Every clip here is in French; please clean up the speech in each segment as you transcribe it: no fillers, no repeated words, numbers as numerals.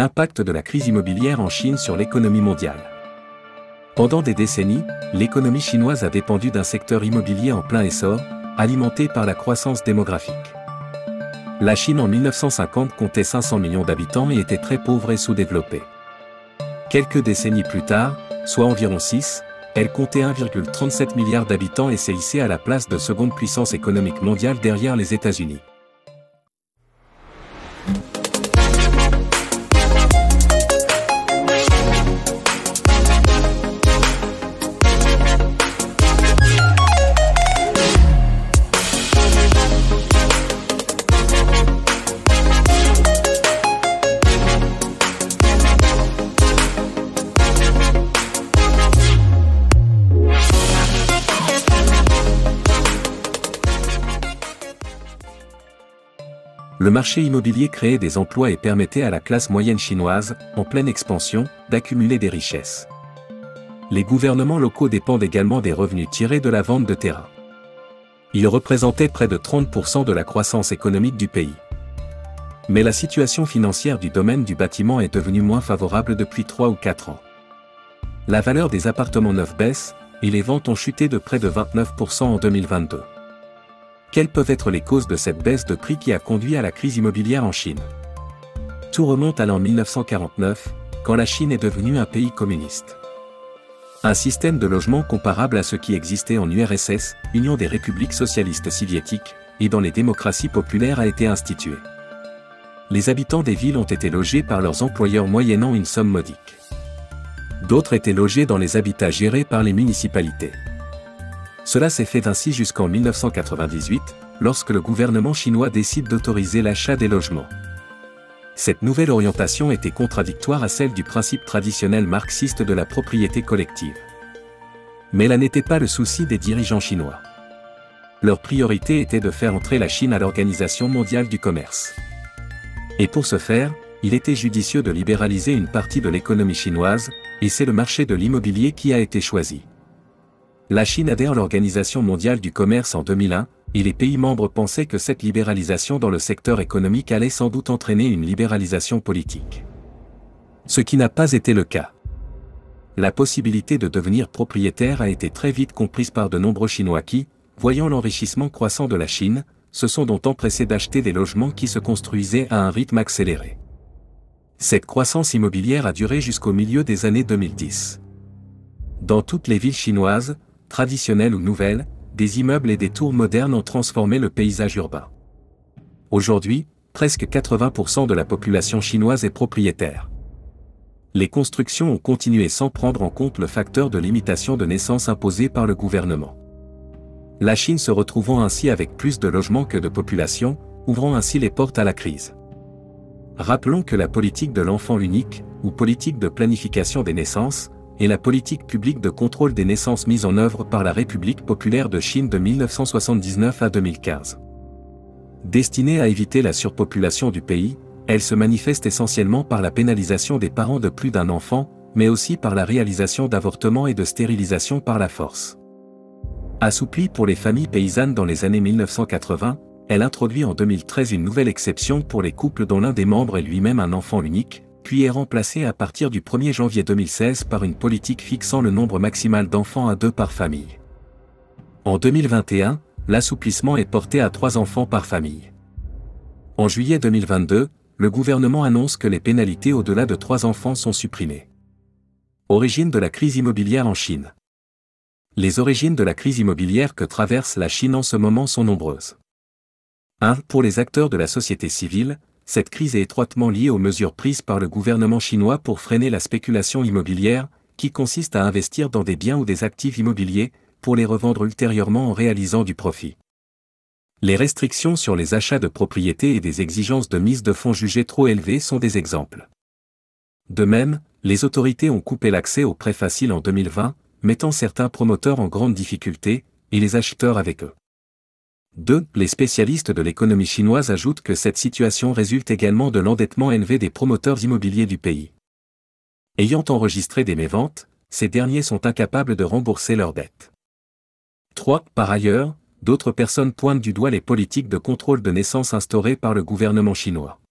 L'impact de la crise immobilière en Chine sur l'économie mondiale. Pendant des décennies, l'économie chinoise a dépendu d'un secteur immobilier en plein essor, alimenté par la croissance démographique. La Chine en 1950 comptait 500 millions d'habitants et était très pauvre et sous-développée. Quelques décennies plus tard, soit environ 6, elle comptait 1,37 milliard d'habitants et s'est hissée à la place de seconde puissance économique mondiale derrière les États-Unis. Le marché immobilier créait des emplois et permettait à la classe moyenne chinoise, en pleine expansion, d'accumuler des richesses. Les gouvernements locaux dépendent également des revenus tirés de la vente de terrain. Ils représentaient près de 30% de la croissance économique du pays. Mais la situation financière du domaine du bâtiment est devenue moins favorable depuis 3 ou 4 ans. La valeur des appartements neufs baisse, et les ventes ont chuté de près de 29% en 2022. Quelles peuvent être les causes de cette baisse de prix qui a conduit à la crise immobilière en Chine? Tout remonte à l'an 1949, quand la Chine est devenue un pays communiste. Un système de logement comparable à ce qui existait en URSS, Union des républiques socialistes soviétiques, et dans les démocraties populaires a été institué. Les habitants des villes ont été logés par leurs employeurs moyennant une somme modique. D'autres étaient logés dans les habitats gérés par les municipalités. Cela s'est fait ainsi jusqu'en 1998, lorsque le gouvernement chinois décide d'autoriser l'achat des logements. Cette nouvelle orientation était contradictoire à celle du principe traditionnel marxiste de la propriété collective. Mais là n'était pas le souci des dirigeants chinois. Leur priorité était de faire entrer la Chine à l'Organisation mondiale du commerce. Et pour ce faire, il était judicieux de libéraliser une partie de l'économie chinoise, et c'est le marché de l'immobilier qui a été choisi. La Chine adhère à l'Organisation mondiale du commerce en 2001, et les pays membres pensaient que cette libéralisation dans le secteur économique allait sans doute entraîner une libéralisation politique. Ce qui n'a pas été le cas. La possibilité de devenir propriétaire a été très vite comprise par de nombreux Chinois qui, voyant l'enrichissement croissant de la Chine, se sont donc empressés d'acheter des logements qui se construisaient à un rythme accéléré. Cette croissance immobilière a duré jusqu'au milieu des années 2010. Dans toutes les villes chinoises, traditionnelles ou nouvelles, des immeubles et des tours modernes ont transformé le paysage urbain. Aujourd'hui, presque 80% de la population chinoise est propriétaire. Les constructions ont continué sans prendre en compte le facteur de limitation de naissance imposé par le gouvernement. La Chine se retrouvant ainsi avec plus de logements que de population, ouvrant ainsi les portes à la crise. Rappelons que la politique de l'enfant unique, ou politique de planification des naissances, et la politique publique de contrôle des naissances mise en œuvre par la République populaire de Chine de 1979 à 2015. Destinée à éviter la surpopulation du pays, elle se manifeste essentiellement par la pénalisation des parents de plus d'un enfant, mais aussi par la réalisation d'avortements et de stérilisation par la force. Assouplie pour les familles paysannes dans les années 1980, elle introduit en 2013 une nouvelle exception pour les couples dont l'un des membres est lui-même un enfant unique, puis est remplacée à partir du 1er janvier 2016 par une politique fixant le nombre maximal d'enfants à 2 par famille. En 2021, l'assouplissement est porté à 3 enfants par famille. En juillet 2022, le gouvernement annonce que les pénalités au-delà de 3 enfants sont supprimées. Origine de la crise immobilière en Chine. Les origines de la crise immobilière que traverse la Chine en ce moment sont nombreuses. 1. Pour les acteurs de la société civile, cette crise est étroitement liée aux mesures prises par le gouvernement chinois pour freiner la spéculation immobilière, qui consiste à investir dans des biens ou des actifs immobiliers, pour les revendre ultérieurement en réalisant du profit. Les restrictions sur les achats de propriétés et des exigences de mise de fonds jugées trop élevées sont des exemples. De même, les autorités ont coupé l'accès aux prêts faciles en 2020, mettant certains promoteurs en grande difficulté, et les acheteurs avec eux. 2. Les spécialistes de l'économie chinoise ajoutent que cette situation résulte également de l'endettement élevé des promoteurs immobiliers du pays. Ayant enregistré des méventes, ces derniers sont incapables de rembourser leurs dettes. 3. Par ailleurs, d'autres personnes pointent du doigt les politiques de contrôle de naissance instaurées par le gouvernement chinois.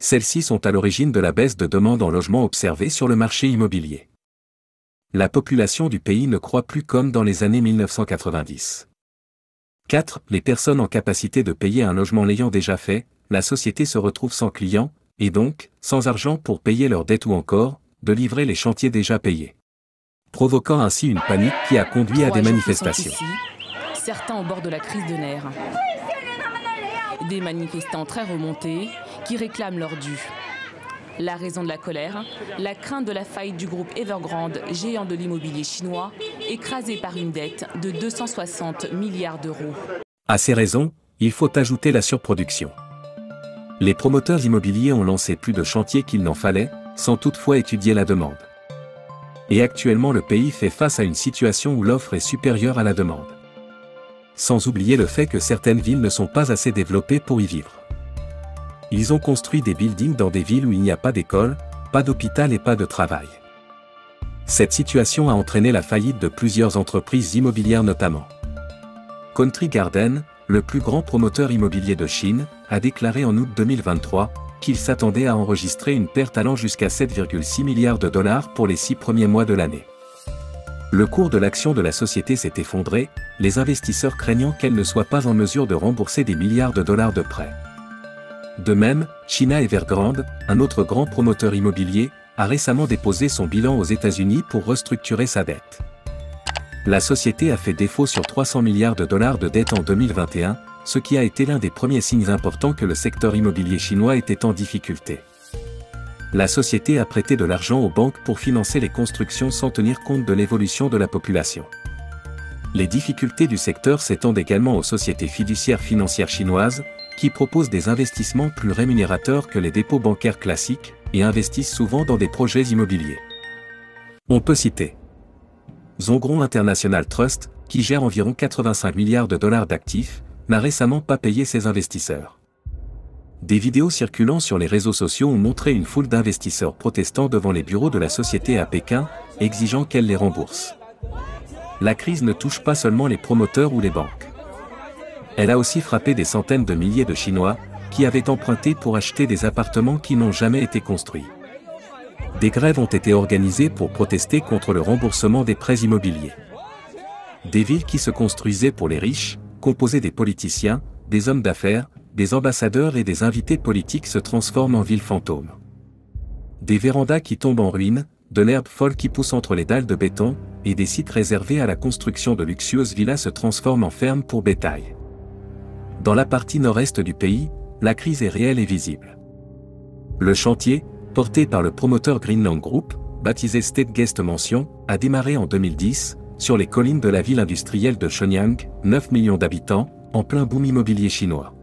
Celles-ci sont à l'origine de la baisse de demande en logement observée sur le marché immobilier. La population du pays ne croît plus comme dans les années 1990. 4. Les personnes en capacité de payer un logement l'ayant déjà fait, la société se retrouve sans clients, et donc, sans argent pour payer leurs dettes ou encore, de livrer les chantiers déjà payés. Provoquant ainsi une panique qui a conduit à des manifestations. Ici, certains au bord de la crise de nerfs. Des manifestants très remontés qui réclament leur dû. La raison de la colère, la crainte de la faillite du groupe Evergrande, géant de l'immobilier chinois, écrasé par une dette de 260 milliards d'euros. À ces raisons, il faut ajouter la surproduction. Les promoteurs immobiliers ont lancé plus de chantiers qu'il n'en fallait, sans toutefois étudier la demande. Et actuellement le pays fait face à une situation où l'offre est supérieure à la demande. Sans oublier le fait que certaines villes ne sont pas assez développées pour y vivre. Ils ont construit des buildings dans des villes où il n'y a pas d'école, pas d'hôpital et pas de travail. Cette situation a entraîné la faillite de plusieurs entreprises immobilières notamment. Country Garden, le plus grand promoteur immobilier de Chine, a déclaré en août 2023 qu'il s'attendait à enregistrer une perte allant jusqu'à 7,6 milliards de dollars pour les 6 premiers mois de l'année. Le cours de l'action de la société s'est effondré, les investisseurs craignant qu'elle ne soit pas en mesure de rembourser des milliards de dollars de prêts. De même, China Evergrande, un autre grand promoteur immobilier, a récemment déposé son bilan aux États-Unis pour restructurer sa dette. La société a fait défaut sur 300 milliards de dollars de dette en 2021, ce qui a été l'un des premiers signes importants que le secteur immobilier chinois était en difficulté. La société a prêté de l'argent aux banques pour financer les constructions sans tenir compte de l'évolution de la population. Les difficultés du secteur s'étendent également aux sociétés fiduciaires financières chinoises, qui proposent des investissements plus rémunérateurs que les dépôts bancaires classiques, et investissent souvent dans des projets immobiliers. On peut citer Zhongron International Trust, qui gère environ 85 milliards de dollars d'actifs, n'a récemment pas payé ses investisseurs. Des vidéos circulant sur les réseaux sociaux ont montré une foule d'investisseurs protestant devant les bureaux de la société à Pékin, exigeant qu'elle les rembourse. La crise ne touche pas seulement les promoteurs ou les banques. Elle a aussi frappé des centaines de milliers de Chinois, qui avaient emprunté pour acheter des appartements qui n'ont jamais été construits. Des grèves ont été organisées pour protester contre le remboursement des prêts immobiliers. Des villes qui se construisaient pour les riches, composées des politiciens, des hommes d'affaires, des ambassadeurs et des invités politiques se transforment en villes fantômes. Des vérandas qui tombent en ruine, de l'herbe folle qui pousse entre les dalles de béton, et des sites réservés à la construction de luxueuses villas se transforment en fermes pour bétail. Dans la partie nord-est du pays, la crise est réelle et visible. Le chantier, porté par le promoteur Greenland Group, baptisé State Guest Mansion, a démarré en 2010, sur les collines de la ville industrielle de Shenyang, 9 millions d'habitants, en plein boom immobilier chinois.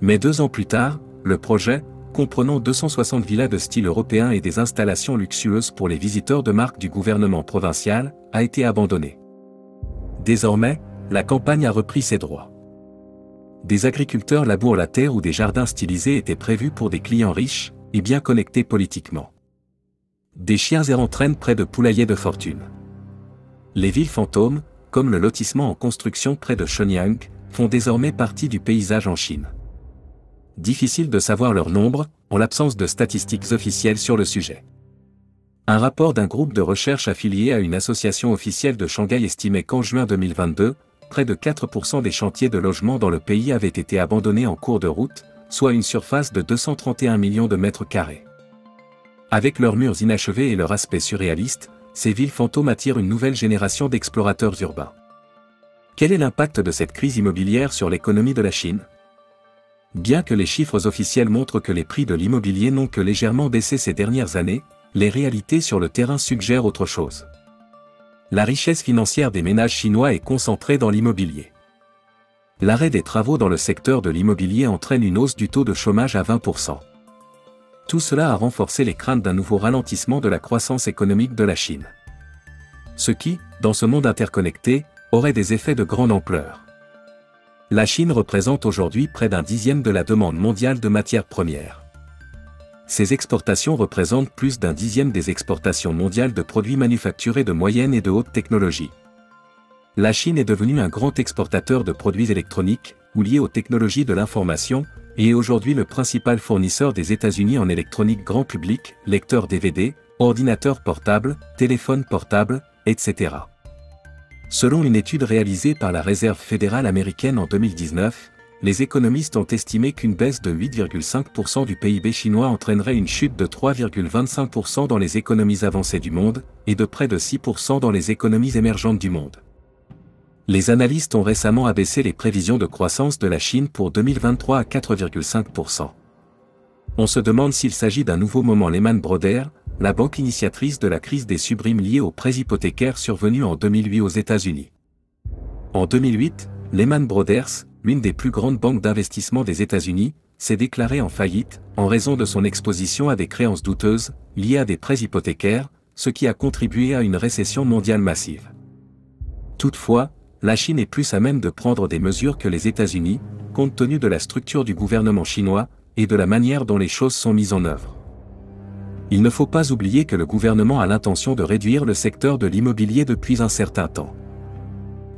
Mais 2 ans plus tard, le projet, comprenant 260 villas de style européen et des installations luxueuses pour les visiteurs de marque du gouvernement provincial, a été abandonné. Désormais, la campagne a repris ses droits. Des agriculteurs labourent la terre où des jardins stylisés étaient prévus pour des clients riches et bien connectés politiquement. Des chiens errants traînent près de poulaillers de fortune. Les villes fantômes, comme le lotissement en construction près de Shenyang, font désormais partie du paysage en Chine. Difficile de savoir leur nombre, en l'absence de statistiques officielles sur le sujet. Un rapport d'un groupe de recherche affilié à une association officielle de Shanghai estimait qu'en juin 2022, près de 4% des chantiers de logement dans le pays avaient été abandonnés en cours de route, soit une surface de 231 millions de mètres carrés. Avec leurs murs inachevés et leur aspect surréaliste, ces villes fantômes attirent une nouvelle génération d'explorateurs urbains. Quel est l'impact de cette crise immobilière sur l'économie de la Chine ? Bien que les chiffres officiels montrent que les prix de l'immobilier n'ont que légèrement baissé ces dernières années, les réalités sur le terrain suggèrent autre chose. La richesse financière des ménages chinois est concentrée dans l'immobilier. L'arrêt des travaux dans le secteur de l'immobilier entraîne une hausse du taux de chômage à 20%. Tout cela a renforcé les craintes d'un nouveau ralentissement de la croissance économique de la Chine. Ce qui, dans ce monde interconnecté, aurait des effets de grande ampleur. La Chine représente aujourd'hui près d'un dixième de la demande mondiale de matières premières. Ses exportations représentent plus d'un dixième des exportations mondiales de produits manufacturés de moyenne et de haute technologie. La Chine est devenue un grand exportateur de produits électroniques, ou liés aux technologies de l'information, et est aujourd'hui le principal fournisseur des États-Unis en électronique grand public, lecteurs DVD, ordinateurs portables, téléphones portables, etc. Selon une étude réalisée par la Réserve fédérale américaine en 2019, les économistes ont estimé qu'une baisse de 8,5% du PIB chinois entraînerait une chute de 3,25% dans les économies avancées du monde, et de près de 6% dans les économies émergentes du monde. Les analystes ont récemment abaissé les prévisions de croissance de la Chine pour 2023 à 4,5%. On se demande s'il s'agit d'un nouveau moment Lehman Brothers, la banque initiatrice de la crise des subprimes liée aux prêts hypothécaires survenus en 2008 aux États-Unis. En 2008, Lehman Brothers, l'une des plus grandes banques d'investissement des États-Unis, s'est déclarée en faillite, en raison de son exposition à des créances douteuses, liées à des prêts hypothécaires, ce qui a contribué à une récession mondiale massive. Toutefois, la Chine est plus à même de prendre des mesures que les États-Unis, compte tenu de la structure du gouvernement chinois, et de la manière dont les choses sont mises en œuvre. Il ne faut pas oublier que le gouvernement a l'intention de réduire le secteur de l'immobilier depuis un certain temps.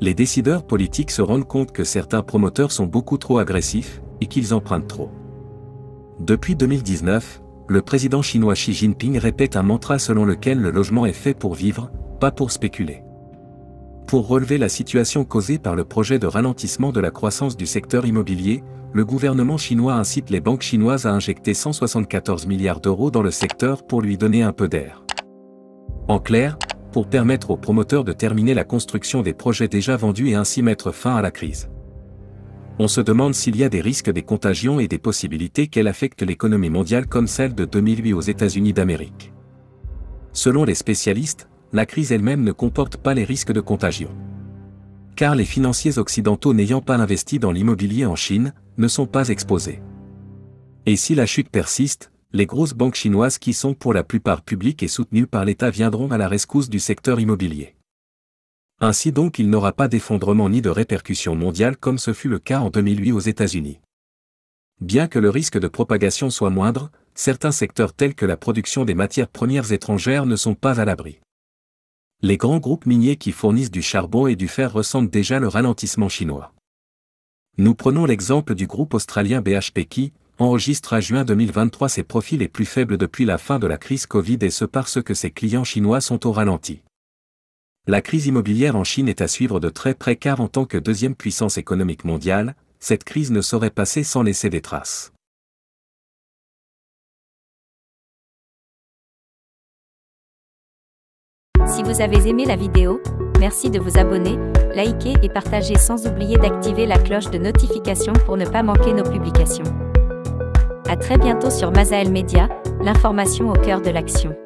Les décideurs politiques se rendent compte que certains promoteurs sont beaucoup trop agressifs, et qu'ils empruntent trop. Depuis 2019, le président chinois Xi Jinping répète un mantra selon lequel le logement est fait pour vivre, pas pour spéculer. Pour relever la situation causée par le projet de ralentissement de la croissance du secteur immobilier, le gouvernement chinois incite les banques chinoises à injecter 174 milliards d'euros dans le secteur pour lui donner un peu d'air. En clair, pour permettre aux promoteurs de terminer la construction des projets déjà vendus et ainsi mettre fin à la crise. On se demande s'il y a des risques des contagions et des possibilités qu'elle affecte l'économie mondiale comme celle de 2008 aux États-Unis d'Amérique. Selon les spécialistes, la crise elle-même ne comporte pas les risques de contagion. Car les financiers occidentaux n'ayant pas investi dans l'immobilier en Chine, ne sont pas exposés. Et si la chute persiste, les grosses banques chinoises qui sont pour la plupart publiques et soutenues par l'État viendront à la rescousse du secteur immobilier. Ainsi donc il n'aura pas d'effondrement ni de répercussions mondiales comme ce fut le cas en 2008 aux États-Unis. Bien que le risque de propagation soit moindre, certains secteurs tels que la production des matières premières étrangères ne sont pas à l'abri. Les grands groupes miniers qui fournissent du charbon et du fer ressentent déjà le ralentissement chinois. Nous prenons l'exemple du groupe australien BHP qui enregistre à juin 2023 ses profits les plus faibles depuis la fin de la crise Covid et ce parce que ses clients chinois sont au ralenti. La crise immobilière en Chine est à suivre de très près car en tant que deuxième puissance économique mondiale, cette crise ne saurait passer sans laisser des traces. Si vous avez aimé la vidéo, merci de vous abonner, liker et partager sans oublier d'activer la cloche de notification pour ne pas manquer nos publications. À très bientôt sur Masael Media, l'information au cœur de l'action.